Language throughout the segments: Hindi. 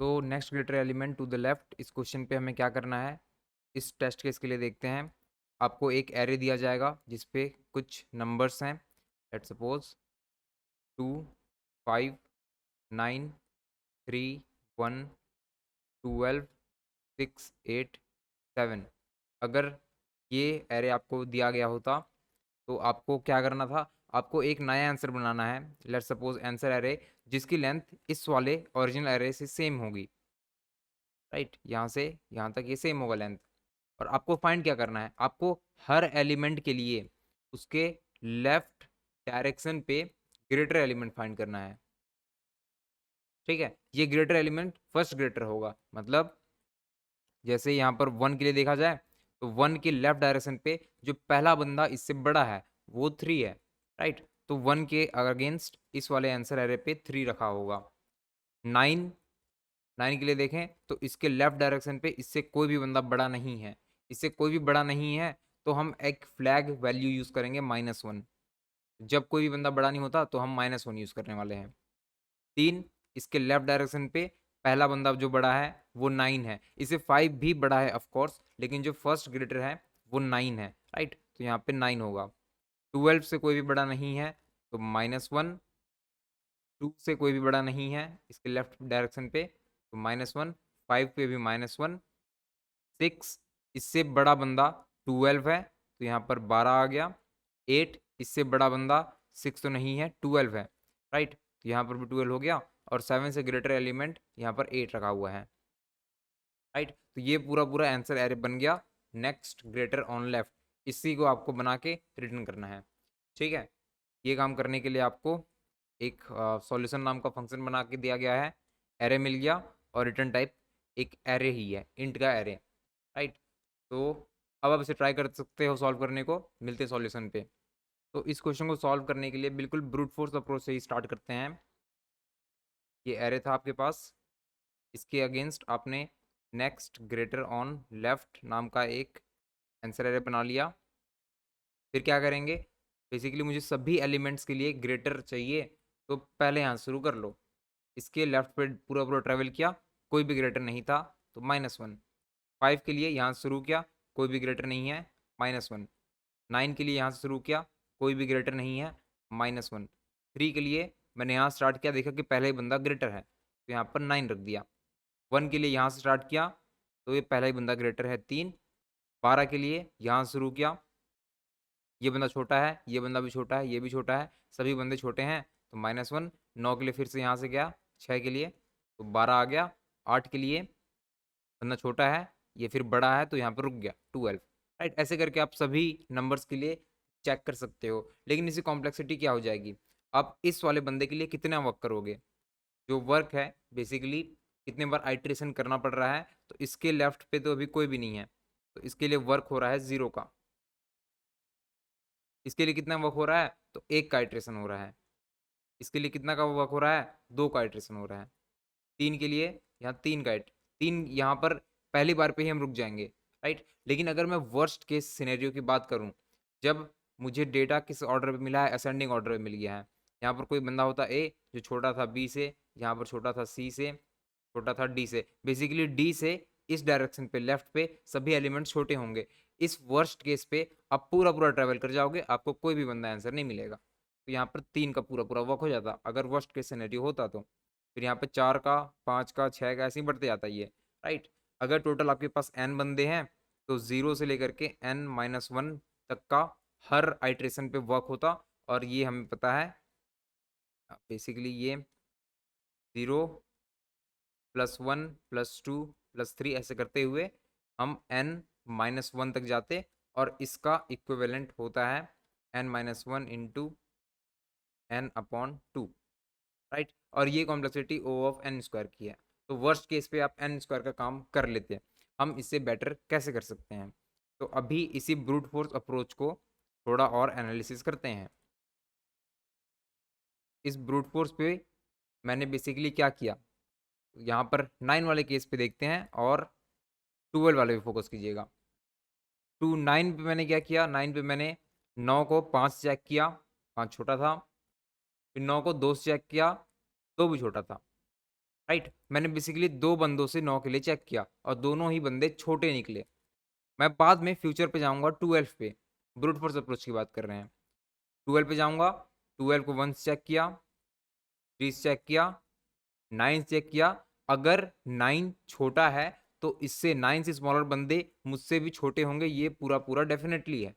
तो next greater element to the left, इस क्वेश्चन पे हमें क्या करना है, इस टेस्ट केस के लिए देखते हैं। आपको एक एरे दिया जाएगा जिसपे कुछ नंबर्स हैं, लेट्स सपोज 2, 5, 9, 3, 1, 12, 6, 8, 7। अगर ये एरे आपको दिया गया होता तो आपको क्या करना था, आपको एक नया आंसर बनाना है। लेट्स सपोज आंसर एरे जिसकी लेंथ इस वाले ओरिजिनल एरे से सेम होगी, राइट, यहाँ से यहाँ तक ये सेम होगा लेंथ। और आपको फाइंड क्या करना है, आपको हर एलिमेंट के लिए उसके लेफ्ट डायरेक्शन पे ग्रेटर एलिमेंट फाइंड करना है। ठीक है, ये ग्रेटर एलिमेंट फर्स्ट ग्रेटर होगा, मतलब जैसे यहाँ पर 1 के लिए देखा जाए तो 1 के लेफ्ट डायरेक्शन पे जो पहला बंदा इससे बड़ा है वो 3 है, राइट। तो 1 के अगेंस्ट इस वाले आंसर एरे पे 3 रखा होगा। 9 9 के लिए देखें तो इसके लेफ्ट डायरेक्शन पे इससे कोई भी बंदा बड़ा नहीं है, इससे कोई भी बड़ा नहीं है, तो हम एक फ्लैग वैल्यू यूज करेंगे -1। जब कोई भी बंदा बड़ा नहीं होता तो हम -1 यूज करने वाले हैं। 3, इसके लेफ्ट डायरेक्शन पे पहला बंदा जो बड़ा है वो 9 है, इसे 5 भी बड़ा है ऑफ कोर्स, लेकिन जो फर्स्ट ग्रेटर है वो 9 है, राइट। तो यहाँ पे 9 होगा। 12 से कोई भी बड़ा नहीं है तो -1। 2 से कोई भी बड़ा नहीं है इसके लेफ्ट डायरेक्शन पे तो -1। 5 पे भी -1। 6, इससे बड़ा बंदा 12 है तो यहाँ पर 12 आ गया। 8, इससे बड़ा बंदा 6 तो नहीं है, 12 है, राइट, तो यहाँ पर भी 12 हो गया। और 7 से ग्रेटर एलिमेंट यहाँ पर 8 रखा हुआ है, राइट। तो ये पूरा पूरा आंसर एरे बन गया नेक्स्ट ग्रेटर ऑन लेफ्ट। इसी को आपको बना के रिटर्न करना है। ठीक है, ये काम करने के लिए आपको एक सॉल्यूशन नाम का फंक्शन बना के दिया गया है, एरे मिल गया, और रिटर्न टाइप एक एरे ही है, इंट का एरे, राइट। तो अब आप इसे ट्राई कर सकते हो सॉल्व करने को। मिलते हैं सॉल्यूशन पे। तो इस क्वेश्चन को सॉल्व करने के लिए बिल्कुल ब्रूट फोर्स अप्रोच से ही स्टार्ट करते हैं। ये एरे था आपके पास, इसके अगेंस्ट आपने नेक्स्ट ग्रेटर ऑन लेफ्ट नाम का एक आंसर एरे बना लिया। फिर क्या करेंगे, बेसिकली मुझे सभी एलिमेंट्स के लिए ग्रेटर चाहिए, तो पहले यहाँ शुरू कर लो। इसके लेफ्ट पे पूरा पूरा ट्रेवल किया, कोई भी ग्रेटर नहीं था तो -1। 5 के लिए यहाँ शुरू किया, कोई भी ग्रेटर नहीं है, -1। 9 के लिए यहाँ से शुरू किया, कोई भी ग्रेटर नहीं है, -1। 3 के लिए मैंने यहाँ स्टार्ट किया, देखा कि पहला ही बंदा ग्रेटर है तो यहाँ पर 9 रख दिया। 1 के लिए यहाँ से स्टार्ट किया तो ये पहला ही बंदा ग्रेटर है, 3। 12 के लिए यहाँ शुरू किया, ये बंदा छोटा है, ये बंदा भी छोटा है, ये भी छोटा है, सभी बंदे छोटे हैं तो -1। 9 के लिए फिर से यहाँ से गया, 6 के लिए तो 12 आ गया। 8 के लिए बंदा छोटा है, ये फिर बड़ा है तो यहाँ पर रुक गया, 12, राइट। ऐसे करके आप सभी नंबर्स के लिए चेक कर सकते हो। लेकिन इसी कॉम्प्लेक्सिटी क्या हो जाएगी, आप इस वाले बंदे के लिए कितना वर्क करोगे, जो वर्क है बेसिकली कितने बार आइट्रेशन करना पड़ रहा है। तो इसके लेफ्ट पे तो अभी कोई भी नहीं है, तो इसके लिए वर्क हो रहा है 0 का। इसके लिए कितना वर्क हो रहा है, तो 1 का आइट्रेशन हो रहा है। इसके लिए कितना का वर्क हो रहा है, 2 का आइट्रेशन हो रहा है। 3 के लिए यहाँ 3 का 3, यहाँ पर पहली बार पे ही हम रुक जाएंगे, राइट। लेकिन अगर मैं वर्स्ट केस सिनेरियो की बात करूँ, जब मुझे डेटा किस ऑर्डर पे मिला है, असेंडिंग ऑर्डर में मिल गया है, यहाँ पर कोई बंदा होता ए जो छोटा था बी से, यहाँ पर छोटा था सी से, छोटा था डी से, बेसिकली डी से इस डायरेक्शन पे लेफ्ट पे सभी एलिमेंट छोटे होंगे। इस वर्स्ट केस पे आप पूरा पूरा ट्रेवल कर जाओगे, आपको कोई भी बंदा आंसर नहीं मिलेगा। तो यहाँ पर 3 का पूरा पूरा वर्क हो जाता अगर वर्स्ट केस सिनेरियो होता तो। फिर यहाँ पे 4 का, 5 का, 6 का, ऐसे ही बढ़ते जाता है ये, राइट। अगर टोटल आपके पास n बंदे हैं तो 0 से लेकर के n-1 तक का हर आइट्रेशन पे वर्क होता। और ये हमें पता है बेसिकली ये 0 +1 +2 +3 ऐसे करते हुए हम n-1 तक जाते, और इसका इक्विवेलेंट होता है n-1 इंटू n/2, राइट। और ये complexity O of n square की है। तो वर्स्ट केस पे आप n स्क्वायर का काम कर लेते हैं। हम इससे बेटर कैसे कर सकते हैं, तो अभी इसी ब्रूट फोर्स अप्रोच को थोड़ा और एनालिसिस करते हैं। इस ब्रूट फोर्स पे मैंने बेसिकली क्या किया, यहाँ पर 9 वाले केस पे देखते हैं और 12 वाले पे फोकस कीजिएगा। 9 पे मैंने क्या किया, 9 पे मैंने 9 को 5 से चेक किया, 5 छोटा था। फिर 9 को 2 से चेक किया, 2 भी छोटा था, राइट। मैंने बेसिकली 2 बंदों से 9 के लिए चेक किया और दोनों ही बंदे छोटे निकले। मैं बाद में फ्यूचर पे जाऊंगा 12 पे, ब्रूट फोर्स अप्रोच की बात कर रहे हैं। 12 पे जाऊंगा, 12 को 1 चेक किया, 3 चेक किया, 9 चेक किया। अगर 9 छोटा है तो इससे 9 से स्मॉलर बंदे मुझसे भी छोटे होंगे, ये पूरा पूरा डेफिनेटली है।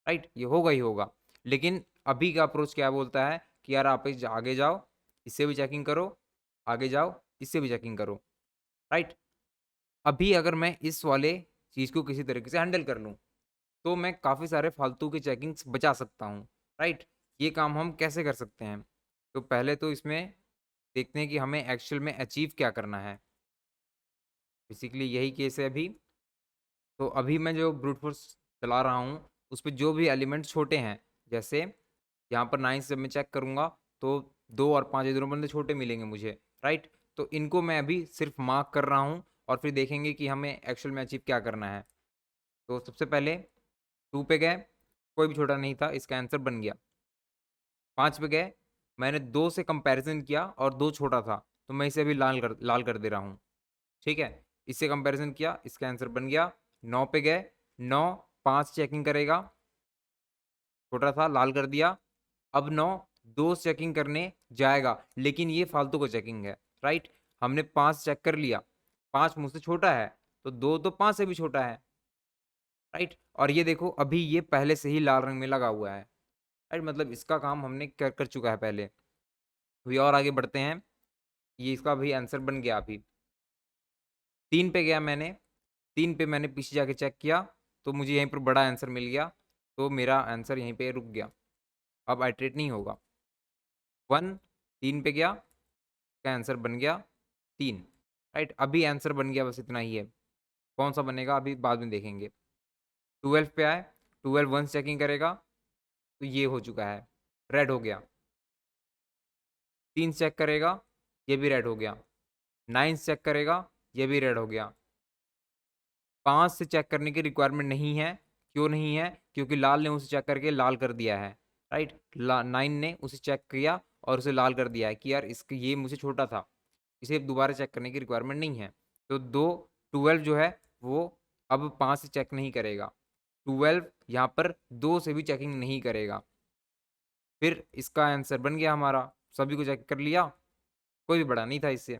राइट, ये होगा ही होगा। लेकिन अभी का अप्रोच क्या बोलता है कि यार आप आगे जाओ, इससे भी चेकिंग करो, आगे जाओ, इससे भी चेकिंग करो। राइट। अभी अगर मैं इस वाले चीज़ को किसी तरीके से हैंडल कर लूँ तो मैं काफ़ी सारे फालतू की चेकिंग्स बचा सकता हूँ। राइट। ये काम हम कैसे कर सकते हैं? तो पहले तो इसमें देखते हैं कि हमें एक्चुअल में अचीव क्या करना है। बेसिकली यही केस है अभी। तो अभी मैं जो ब्रूट फोर्स चला रहा हूँ उस पर जो भी एलिमेंट छोटे हैं, जैसे यहाँ पर 9 से जब मैं चेक करूँगा तो 2 और 5 ये दोनों बंदे छोटे मिलेंगे मुझे। राइट। तो इनको मैं अभी सिर्फ मार्क कर रहा हूँ और फिर देखेंगे कि हमें एक्चुअल में अचीव क्या करना है। तो सबसे पहले 2 पे गए, कोई भी छोटा नहीं था, इसका आंसर बन गया। 5 पे गए, मैंने 2 से कंपैरिजन किया और 2 छोटा था, तो मैं इसे अभी लाल कर दे रहा हूँ। ठीक है। इससे कंपैरिजन किया, इसका आंसर बन गया। 9 पे गए, 9 5 चेकिंग करेगा, छोटा था, लाल कर दिया। अब 9 2 चेकिंग करने जाएगा, लेकिन ये फालतू को चेकिंग है। राइट। हमने 5 चेक कर लिया, 5 मुझसे छोटा है, तो 2 तो 5 से भी छोटा है। राइट। और ये देखो अभी ये पहले से ही लाल रंग में लगा हुआ है। राइट, मतलब इसका काम हमने कर कर चुका है पहले। अभी और आगे बढ़ते हैं। ये इसका भी आंसर बन गया अभी। 3 पे गया मैंने, 3 पे मैंने पीछे जाके चेक किया तो मुझे यहीं पर बड़ा आंसर मिल गया, तो मेरा आंसर यहीं पे रुक गया। अब आइट्रेट नहीं होगा। 1 3 पे गया, का आंसर बन गया 3। राइट, अभी आंसर बन गया, बस इतना ही है। कौन सा बनेगा अभी बाद में देखेंगे। 12 पे आए, 12 वन चेकिंग करेगा तो ये हो चुका है, रेड हो गया। 3 चेक करेगा, ये भी रेड हो गया। 9 चेक करेगा, ये भी रेड हो गया। 5 से चेक करने की रिक्वायरमेंट नहीं है। क्यों नहीं है? क्योंकि लाल ने उसे चेक करके लाल कर दिया है। राइट, 9 ने उसे चेक किया और उसे लाल कर दिया है कि यार इसके ये मुझे छोटा था, इसे दोबारा चेक करने की रिक्वायरमेंट नहीं है। तो 12 जो है वो अब 5 से चेक नहीं करेगा। 12 यहाँ पर 2 से भी चेकिंग नहीं करेगा। फिर इसका आंसर बन गया हमारा, सभी को चेक कर लिया, कोई भी बड़ा नहीं था इससे,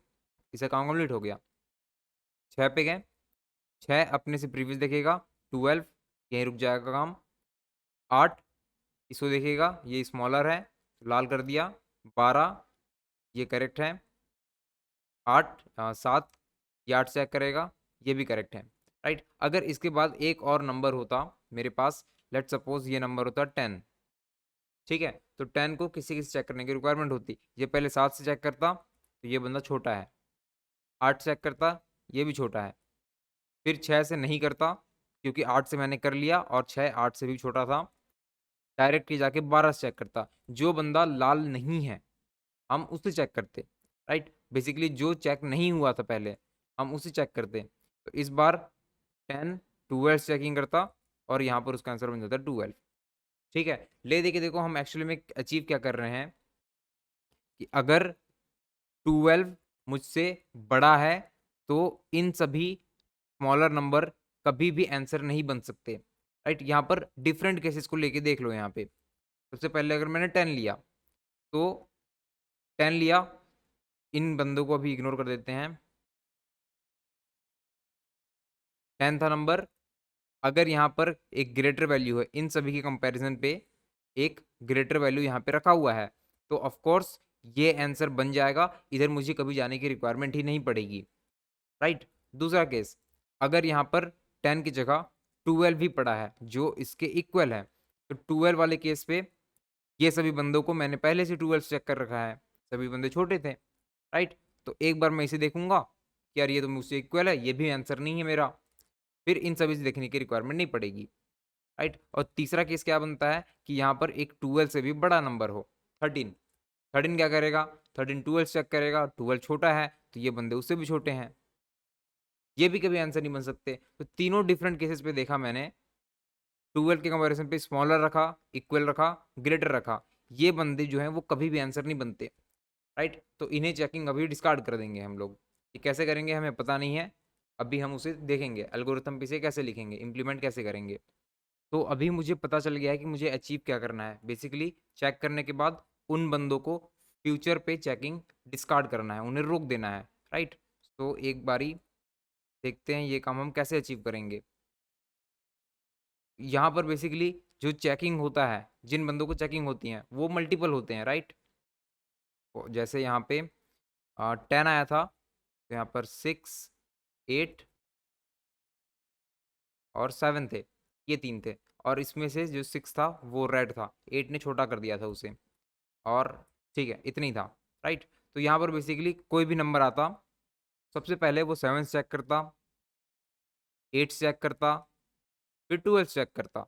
इसका काम कंप्लीट हो गया। 6 पे गए, 6 अपने से प्रीवियस देखेगा, 12 यहीं रुक जाएगा काम। 8 इसको देखेगा, ये स्मॉलर है तो लाल कर दिया। 12 ये करेक्ट है। 8 7 ये 8 चेक करेगा, ये भी करेक्ट है। राइट। अगर इसके बाद एक और नंबर होता मेरे पास, लेट सपोज ये नंबर होता 10। ठीक है, तो 10 को किसी किसी चेक करने की रिक्वायरमेंट होती, ये पहले 7 से चेक करता तो ये बंदा छोटा है। 8 चेक करता, ये भी छोटा है। फिर 6 से नहीं करता क्योंकि 8 से मैंने कर लिया और 6 8 से भी छोटा था। डायरेक्ट ही जाके 12 से चेक करता, जो बंदा लाल नहीं है हम उसे चेक करते। राइट, बेसिकली जो चेक नहीं हुआ था पहले हम उसे चेक करते। तो इस बार 10 12 चेकिंग करता और यहाँ पर उसका आंसर बन जाता 12। ठीक है, ले देखिए, देखो हम एक्चुअली में अचीव क्या कर रहे हैं कि अगर 12 मुझसे बड़ा है तो इन सभी स्मॉलर नंबर कभी भी आंसर नहीं बन सकते। राइट, यहाँ पर डिफरेंट केसेस को लेके देख लो। यहाँ पे सबसे पहले अगर मैंने 10 लिया तो 10 लिया, इन बंदों को अभी इग्नोर कर देते हैं। 10 था नंबर, अगर यहाँ पर एक ग्रेटर वैल्यू है, इन सभी के कंपैरिजन पे एक ग्रेटर वैल्यू यहाँ पे रखा हुआ है, तो ऑफ कोर्स ये आंसर बन जाएगा, इधर मुझे कभी जाने की रिक्वायरमेंट ही नहीं पड़ेगी। राइट। दूसरा केस, अगर यहाँ पर 10 की जगह 12 भी पड़ा है जो इसके इक्वल है, तो 12 वाले केस पे ये सभी बंदों को मैंने पहले से 12 चेक कर रखा है, सभी बंदे छोटे थे। राइट, तो एक बार मैं इसे देखूंगा कि यार ये तो मुझसे इक्वल है, ये भी आंसर नहीं है मेरा, फिर इन सभी से देखने की रिक्वायरमेंट नहीं पड़ेगी। राइट। और तीसरा केस क्या बनता है कि यहाँ पर एक 12 से भी बड़ा नंबर हो, 13। 13 क्या करेगा? 13 12 चेक करेगा, 12 छोटा है तो ये बंदे उससे भी छोटे हैं, ये भी कभी आंसर नहीं बन सकते। तो तीनों डिफरेंट केसेस पे देखा मैंने, 12 के कंपैरिजन पे स्मॉलर रखा, इक्वल रखा, ग्रेटर रखा, ये बंदे जो हैं वो कभी भी आंसर नहीं बनते। राइट। तो इन्हें चेकिंग अभी डिस्कार्ड कर देंगे हम लोग। ये कैसे करेंगे हमें पता नहीं है, अभी हम उसे देखेंगे एल्गोरिथम पे से कैसे लिखेंगे, इम्प्लीमेंट कैसे करेंगे। तो अभी मुझे पता चल गया है कि मुझे अचीव क्या करना है। बेसिकली चेक करने के बाद उन बंदों को फ्यूचर पे चेकिंग डिस्कार्ड करना है, उन्हें रोक देना है, राइट। तो एक बारी देखते हैं ये काम हम कैसे अचीव करेंगे। यहाँ पर बेसिकली जो चेकिंग होता है, जिन बंदों को चेकिंग होती है वो मल्टीपल होते हैं, राइट। जैसे यहाँ पे 10 आया था, तो यहाँ पर 6, 8 और 7 थे, ये 3 थे। और इसमें से जो 6 था वो रेड था, 8 ने छोटा कर दिया था उसे। और ठीक है, इतना ही था, राइट। तो यहाँ पर बेसिकली कोई भी नंबर आता, सबसे पहले वो 7 चेक करता, 8 चेक करता, फिर 12 चेक करता,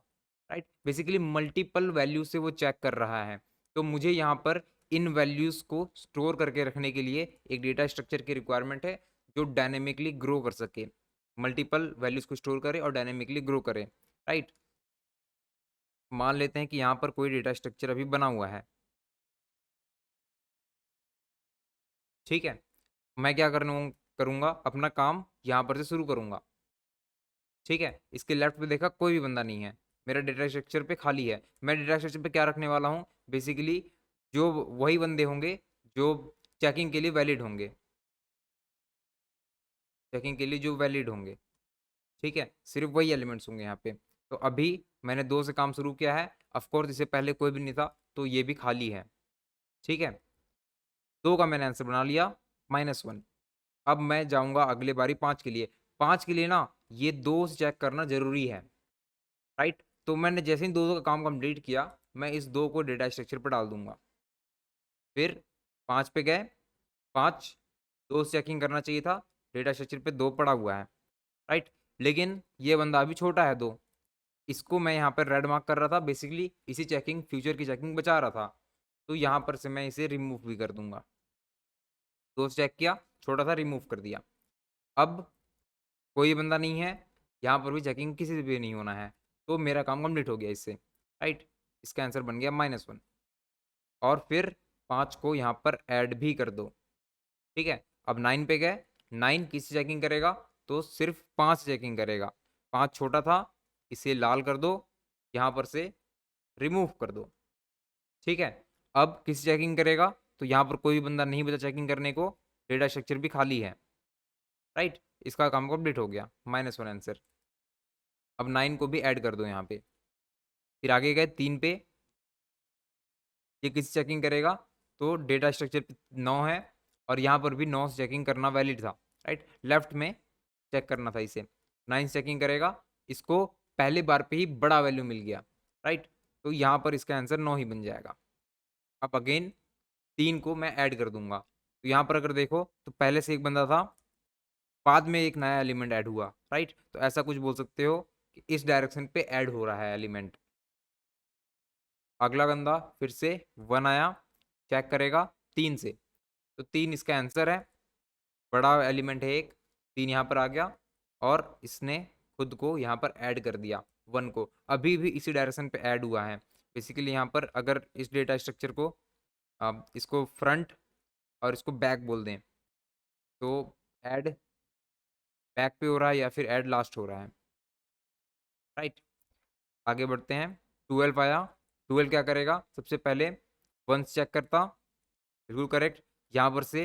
राइट। बेसिकली मल्टीपल वैल्यू से वो चेक कर रहा है। तो मुझे यहाँ पर इन वैल्यूज को स्टोर करके रखने के लिए एक डेटा स्ट्रक्चर की रिक्वायरमेंट है जो डायनेमिकली ग्रो कर सके, मल्टीपल वैल्यूज को स्टोर करे और डायनेमिकली ग्रो करे, राइट। मान लेते हैं कि यहाँ पर कोई डेटा स्ट्रक्चर अभी बना हुआ है, ठीक है। मैं क्या करूँगा, अपना काम यहाँ पर से शुरू करूँगा, ठीक है। इसके लेफ्ट पे देखा कोई भी बंदा नहीं है, मेरा डेटा स्ट्रक्चर पे खाली है। मैं डेटा स्ट्रक्चर पे क्या रखने वाला हूँ, बेसिकली जो वही बंदे होंगे जो चेकिंग के लिए वैलिड होंगे, चेकिंग के लिए जो वैलिड होंगे, ठीक है। सिर्फ वही एलिमेंट्स होंगे यहाँ पे। तो अभी मैंने 2 से काम शुरू किया है, ऑफकोर्स इससे पहले कोई भी नहीं था, तो ये भी खाली है, ठीक है। 2 का मैंने आंसर बना लिया, -1। अब मैं जाऊंगा अगले बारी 5 के लिए। 5 के लिए ना ये 2 से चेक करना जरूरी है, राइट। तो मैंने जैसे ही 2 का काम कंप्लीट किया, मैं इस 2 को डेटा स्ट्रक्चर पर डाल दूंगा। फिर 5 पे गए, 5 2 से चेकिंग करना चाहिए था, डेटा स्ट्रक्चर पे 2 पड़ा हुआ है, राइट। लेकिन ये बंदा अभी छोटा है 2, इसको मैं यहाँ पर रेड मार्क कर रहा था, बेसिकली इसी चेकिंग फ्यूचर की चेकिंग बचा रहा था। तो यहाँ पर से मैं इसे रिमूव भी कर दूंगा। 2 से चेक किया, छोटा था, रिमूव कर दिया। अब कोई बंदा नहीं है, यहाँ पर भी चेकिंग किसी से भी नहीं होना है, तो मेरा काम कंप्लीट हो गया इससे, राइट। इसका आंसर बन गया -1। और फिर 5 को यहाँ पर ऐड भी कर दो, ठीक है। अब 9 पे गए, 9 किससे चेकिंग करेगा, तो सिर्फ 5 चेकिंग करेगा। 5 छोटा था, इसे लाल कर दो, यहाँ पर से रिमूव कर दो, ठीक है। अब किससे चेकिंग करेगा, तो यहाँ पर कोई भी बंदा नहीं बचा चेकिंग करने को, डेटा स्ट्रक्चर भी खाली है, राइट। इसका काम कंप्लीट हो गया, -1 आंसर। अब 9 को भी ऐड कर दो यहाँ पे। फिर आगे गए 3 पे, ये किसी चेकिंग करेगा, तो डेटा स्ट्रक्चर पे 9 है, और यहाँ पर भी 9 से चेकिंग करना वैलिड था, राइट। लेफ्ट में चेक करना था इसे, 9 चेकिंग करेगा, इसको पहले बार पे ही बड़ा वैल्यू मिल गया, राइट। तो यहाँ पर इसका आंसर 9 ही बन जाएगा। अब अगेन 3 को मैं ऐड कर दूंगा, तो यहाँ पर अगर देखो तो पहले से एक बंदा था, बाद में एक नया एलिमेंट ऐड हुआ, राइट। तो ऐसा कुछ बोल सकते हो कि इस डायरेक्शन पे ऐड हो रहा है एलिमेंट। अगला बंदा फिर से 1 आया, चेक करेगा 3 से, तो 3 इसका आंसर है, बड़ा एलिमेंट है एक, 3 यहाँ पर आ गया, और इसने खुद को यहाँ पर ऐड कर दिया 1 को, अभी भी इसी डायरेक्शन पे ऐड हुआ है। बेसिकली यहाँ पर अगर इस डेटा स्ट्रक्चर को इसको फ्रंट और इसको बैक बोल दें, तो ऐड बैक पे हो रहा है या फिर ऐड लास्ट हो रहा है, राइट। आगे बढ़ते हैं, 12 आया, 12 क्या करेगा, सबसे पहले 1 चेक करता, बिल्कुल करेक्ट। यहाँ पर से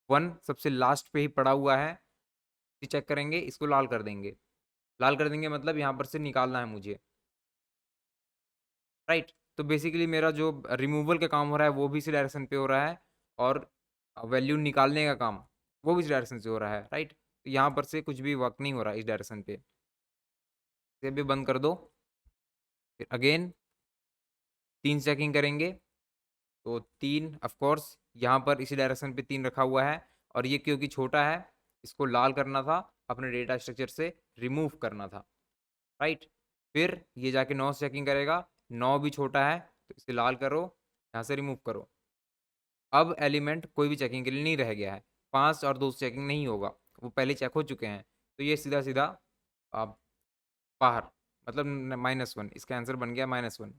1 सबसे लास्ट पे ही पड़ा हुआ है, चेक करेंगे, इसको लाल कर देंगे। लाल कर देंगे मतलब यहाँ पर से निकालना है मुझे, राइट। तो बेसिकली मेरा जो रिमूवल का काम हो रहा है वो भी इसी डायरेक्शन पे हो रहा है, और वैल्यू निकालने का काम वो भी इस डायरेक्शन से हो रहा है, राइट। तो यहाँ पर से कुछ भी वर्क नहीं हो रहा इस डायरेक्शन पे, इसे भी बंद कर दो। फिर अगेन 3 चेकिंग करेंगे, तो 3 ऑफकोर्स यहाँ पर इसी डायरेक्शन पे 3 रखा हुआ है, और ये क्योंकि छोटा है इसको लाल करना था, अपने डेटा स्ट्रक्चर से रिमूव करना था, राइट। फिर ये जाके 9 से चेकिंग करेगा, 9 भी छोटा है, तो इसे लाल करो, यहाँ से रिमूव करो। अब एलिमेंट कोई भी चेकिंग के लिए नहीं रह गया है, 5 और 2 से चेकिंग नहीं होगा, वो पहले चेक हो चुके हैं। तो ये सीधा सीधा आप बाहर, मतलब -1, इसका आंसर बन गया -1,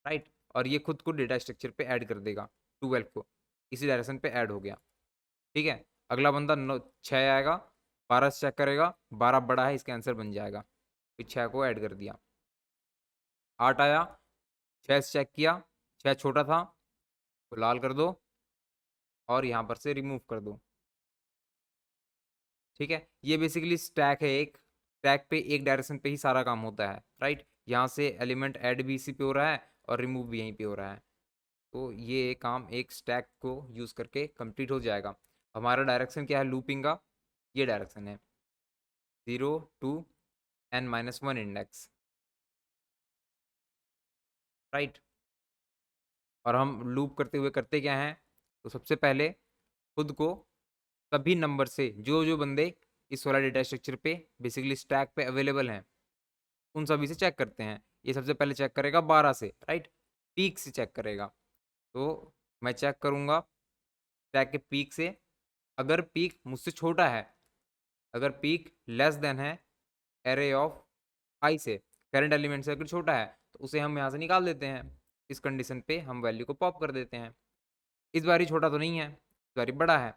राइट। और ये खुद को डेटा स्ट्रक्चर पे ऐड कर देगा, 12 को इसी डायरेक्शन पे ऐड हो गया। ठीक है, अगला बंदा 6 आएगा, 12 से चेक करेगा, 12 बड़ा है, इसका आंसर बन जाएगा, फिर 6 को ऐड कर दिया। 8 आया, 6 से चेक किया, 6 छोटा था तो लाल कर दो और यहाँ पर से रिमूव कर दो। ठीक है, ये बेसिकली स्टैक है, एक स्टैक पे एक डायरेक्शन पे ही सारा काम होता है, राइट। यहाँ से एलिमेंट ऐड भी इसी पे हो रहा है और रिमूव भी यहीं पे हो रहा है, तो ये काम एक स्टैक को यूज़ करके कंप्लीट हो जाएगा। हमारा डायरेक्शन क्या है लूपिंग का, ये डायरेक्शन है 0 to n-1 इंडेक्स, राइट। और हम लूप करते हुए करते क्या हैं, तो सबसे पहले खुद को सभी नंबर से जो जो बंदे इस वाला डेटा स्ट्रक्चर पे बेसिकली स्टैक पे अवेलेबल हैं उन सभी से चेक करते हैं। ये सबसे पहले चेक करेगा 12 से, राइट, पीक से चेक करेगा। तो मैं चेक करूँगा स्टैक के पीक से, अगर पीक मुझसे छोटा है, अगर पीक लेस देन है एरे ऑफ आई से, करंट एलिमेंट से अगर छोटा है तो उसे हम यहाँ से निकाल देते हैं। इस कंडीशन पे हम वैल्यू को पॉप कर देते हैं। इस बारी छोटा तो नहीं है, इस बारी बड़ा है,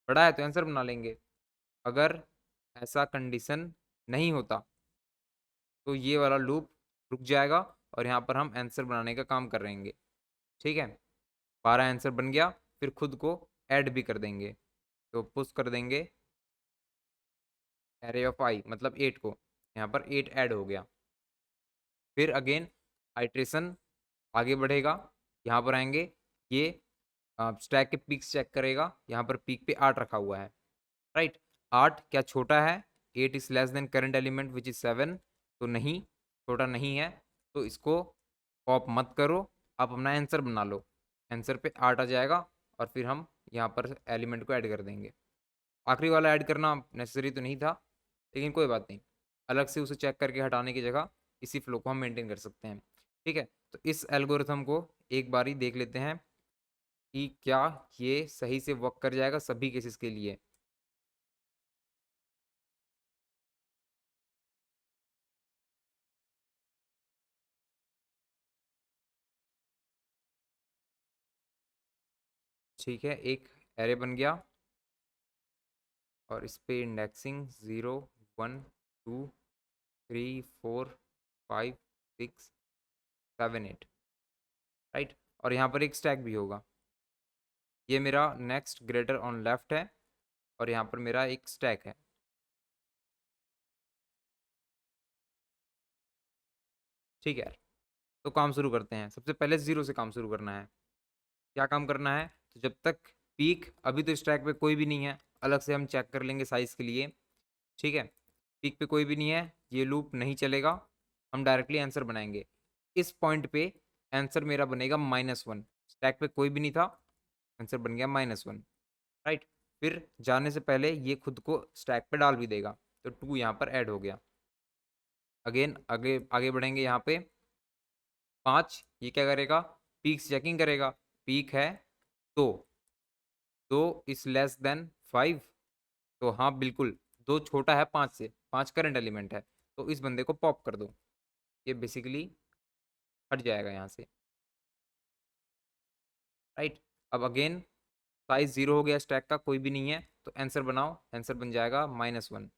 बड़ा है तो आंसर बना लेंगे। अगर ऐसा कंडीशन नहीं होता तो ये वाला लूप रुक जाएगा और यहाँ पर हम आंसर बनाने का काम कर रहेंगे। ठीक है, 12 आंसर बन गया, फिर खुद को ऐड भी कर देंगे, तो पुश कर देंगे एरे ऑफ आई मतलब 8 को, यहाँ पर 8 ऐड हो गया। फिर अगेन आइट्रेशन आगे बढ़ेगा, यहाँ पर आएंगे, ये स्टैक के पीक्स चेक करेगा, यहाँ पर पीक पे 8 रखा हुआ है, राइट। 8 क्या छोटा है, 8 is less than current element which is 7, तो नहीं, छोटा नहीं है, तो इसको पॉप मत करो, आप अपना आंसर बना लो। आंसर पे 8 आ जाएगा और फिर हम यहाँ पर एलिमेंट को ऐड कर देंगे। आखिरी वाला ऐड करना नेसेसरी तो नहीं था, लेकिन कोई बात नहीं, अलग से उसे चेक करके हटाने की जगह इसी फ्लो को हम मेंटेन कर सकते हैं। ठीक है, तो इस एल्गोरिथम को एक बारी देख लेते हैं कि क्या ये सही से वर्क कर जाएगा सभी केसेस के लिए। ठीक है, एक एरे बन गया और इस पे इंडेक्सिंग 0 1 2 3 4 5 6 7 8, राइट। और यहाँ पर एक स्टैक भी होगा, ये मेरा नेक्स्ट ग्रेटर ऑन लेफ्ट है और यहाँ पर मेरा एक स्टैक है। ठीक है, तो काम शुरू करते हैं। सबसे पहले 0 से काम शुरू करना है। क्या काम करना है, तो जब तक पीक, अभी तो स्टैक पे कोई भी नहीं है, अलग से हम चेक कर लेंगे साइज के लिए। ठीक है, पीक पे कोई भी नहीं है, ये लूप नहीं चलेगा, हम डायरेक्टली आंसर बनाएंगे। इस पॉइंट पे आंसर मेरा बनेगा -1, स्टैक पे कोई भी नहीं था, आंसर बन गया -1, राइट। फिर जाने से पहले ये खुद को स्टैक पे डाल भी देगा, तो 2 यहाँ पर ऐड हो गया। अगेन आगे आगे बढ़ेंगे, यहाँ पे 5, ये क्या करेगा, पीक चेकिंग करेगा, पीक है तो 2 इज लेस देन 5, तो हाँ बिल्कुल 2 छोटा है 5 से, 5 करंट एलिमेंट है, तो इस बंदे को पॉप कर दो, ये बेसिकली हट जाएगा यहाँ से, राइट। अब अगेन साइज 0 हो गया, स्टैक का कोई भी नहीं है, तो आंसर बनाओ, आंसर बन जाएगा -1।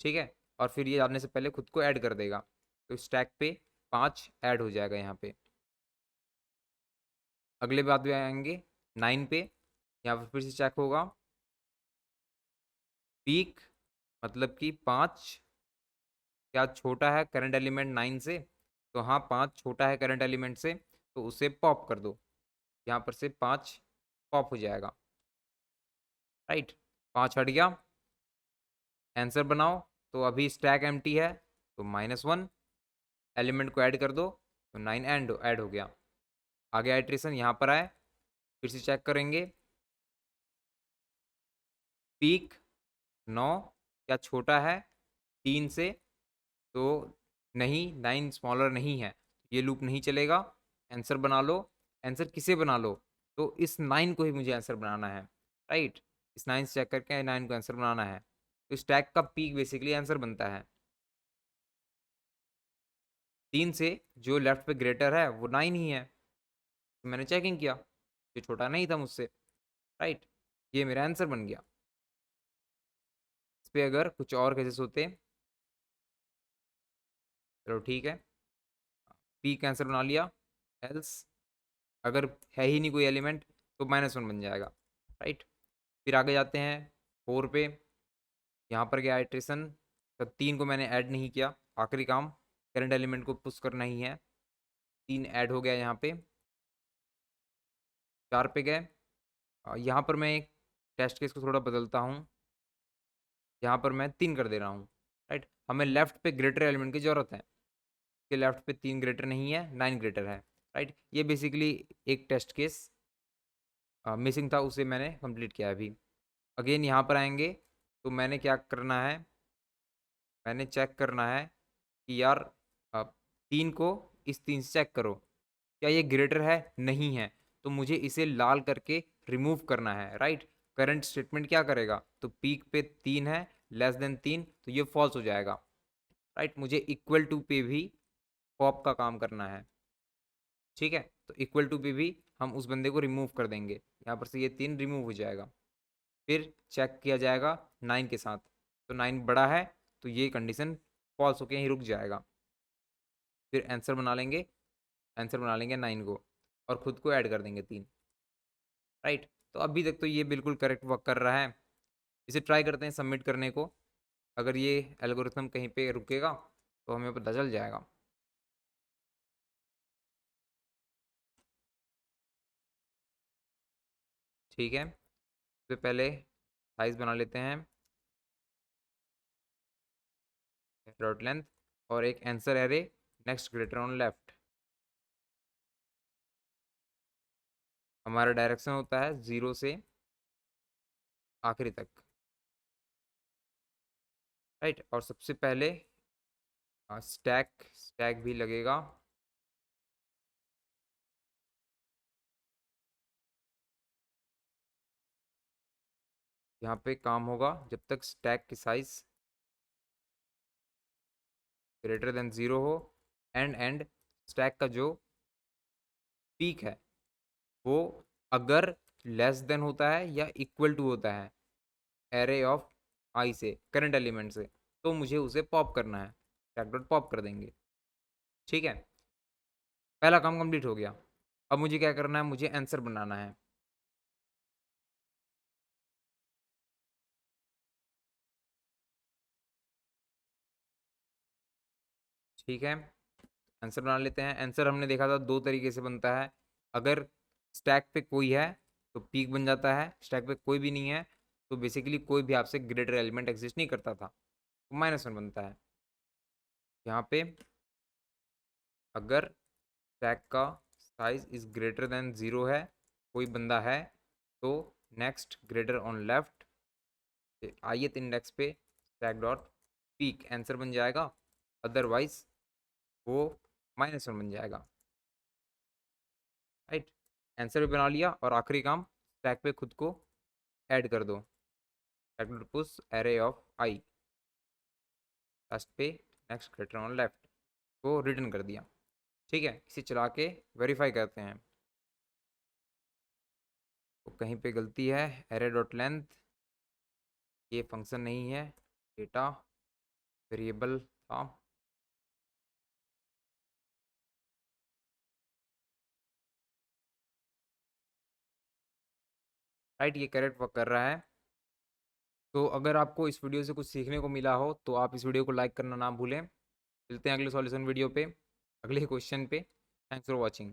ठीक है, और फिर ये आने से पहले खुद को ऐड कर देगा, तो स्टैक पे 5 ऐड हो जाएगा यहाँ पे। अगले बात भी आएंगे 9 पे, यहाँ पर फिर से चेक होगा, पीक मतलब कि 5 क्या छोटा है करंट एलिमेंट 9 से, तो हाँ 5 छोटा है करंट एलिमेंट से, तो उसे पॉप कर दो, यहाँ पर से 5 पॉप हो जाएगा, राइट। 5 हट गया, आंसर बनाओ, तो अभी स्टैक एम्प्टी है, तो -1, एलिमेंट को ऐड कर दो, तो 9 ऐड हो गया। आगे आइट्रेशन यहाँ पर आए, फिर से चेक करेंगे, पीक 9 क्या छोटा है 3 से, तो नहीं, 9 स्मॉलर नहीं है, ये लूप नहीं चलेगा, आंसर बना लो। आंसर किसे बना लो, तो इस 9 को ही मुझे आंसर बनाना है, राइट। इस 9 से चेक करके 9 को आंसर बनाना है, तो स्टैक का पीक बेसिकली आंसर बनता है। 3 से जो लेफ्ट पे ग्रेटर है वो 9 ही है, तो मैंने चेकिंग किया, जो छोटा नहीं था मुझसे, राइट। ये मेरा आंसर बन गया। इस पे अगर कुछ और केसेस होते, चलो ठीक है, पी का आंसर बना लिया। एल्स अगर है ही नहीं कोई एलिमेंट तो -1 बन जाएगा, राइट। फिर आगे जाते हैं 4 पे। यहाँ पर क्या आइट्रेशन, तो 3 को मैंने ऐड नहीं किया, आखिरी काम करंट एलिमेंट को पुश करना ही है। 3 ऐड हो गया यहाँ पे। 4 पे गए, यहाँ पर मैं एक टेस्ट केस को थोड़ा बदलता हूँ, यहाँ पर मैं 3 कर दे रहा हूँ, राइट। हमें लेफ्ट पे ग्रेटर एलिमेंट की ज़रूरत है, कि लेफ्ट पे 3 ग्रेटर नहीं है, 9 ग्रेटर है, राइट। ये बेसिकली एक टेस्ट केस मिसिंग था, उसे मैंने कंप्लीट किया अभी। अगेन यहाँ पर आएंगे तो मैंने क्या करना है, मैंने चेक करना है कि यार 3 को इस 3 से चेक करो, क्या ये ग्रेटर है, नहीं है, तो मुझे इसे लाल करके रिमूव करना है, राइट। करंट स्टेटमेंट क्या करेगा, तो पीक पे 3 है, <3 तो ये फॉल्स हो जाएगा, राइट। मुझे इक्वल टू पे भी पॉप का काम करना है, ठीक है। तो इक्वल टू पे भी हम उस बंदे को रिमूव कर देंगे, यहाँ पर से ये 3 रिमूव हो जाएगा। फिर चेक किया जाएगा 9 के साथ, तो 9 बड़ा है, तो ये कंडीशन फॉल्स होके यहीं रुक जाएगा। फिर आंसर बना लेंगे 9 को, और खुद को ऐड कर देंगे 3, राइट। तो अभी तक तो ये बिल्कुल करेक्ट वर्क कर रहा है। इसे ट्राई करते हैं सबमिट करने को, अगर ये एल्गोरिथम कहीं पे रुकेगा तो हमें पता चल जाएगा। ठीक है, तो पहले साइज बना लेते हैं, डॉट लेंथ, और एक answer array next greater on left. हमारा डायरेक्शन होता है 0 से आखिरी तक, राइट। और सबसे पहले स्टैक स्टैक भी लगेगा, यहाँ पे काम होगा जब तक स्टैक की साइज ग्रेटर देन 0 हो। एंड स्टैक का जो पीक है वो अगर लेस देन होता है या इक्वल टू होता है एरे ऑफ आई से, करंट एलिमेंट से, तो मुझे उसे पॉप करना है, स्टैक डॉट पॉप कर देंगे, ठीक है। पहला काम कंप्लीट हो गया। अब मुझे क्या करना है, मुझे आंसर बनाना है। ठीक है, आंसर बना लेते हैं। आंसर हमने देखा था 2 तरीके से बनता है। अगर स्टैक पे कोई है तो पीक बन जाता है, स्टैक पे कोई भी नहीं है तो बेसिकली कोई भी आपसे ग्रेटर एलिमेंट एग्जिस्ट नहीं करता था, तो -1 बनता है। यहाँ पे अगर स्टैक का साइज इज ग्रेटर देन 0 है, कोई बंदा है, तो next greater on left ith index पे स्टैक डॉट पीक आंसर बन जाएगा, अदरवाइज वो -1 बन जाएगा, राइट। आंसर भी बना लिया, और आखिरी काम स्टैक पे खुद को ऐड कर दो, stack dot push array of I last पे नेक्स्ट ग्रेटर ऑन लेफ्ट को रिटर्न कर दिया, ठीक है। इसे चला के वेरीफाई करते हैं, तो कहीं पे गलती है, एरे डॉट लेंथ ये फंक्शन नहीं है, डेटा वेरिएबल था। राइट, ये करेक्ट वर्क कर रहा है। तो अगर आपको इस वीडियो से कुछ सीखने को मिला हो तो आप इस वीडियो को लाइक करना ना भूलें। मिलते हैं अगले सॉल्यूशन वीडियो पे, अगले क्वेश्चन पे। Thanks for watching.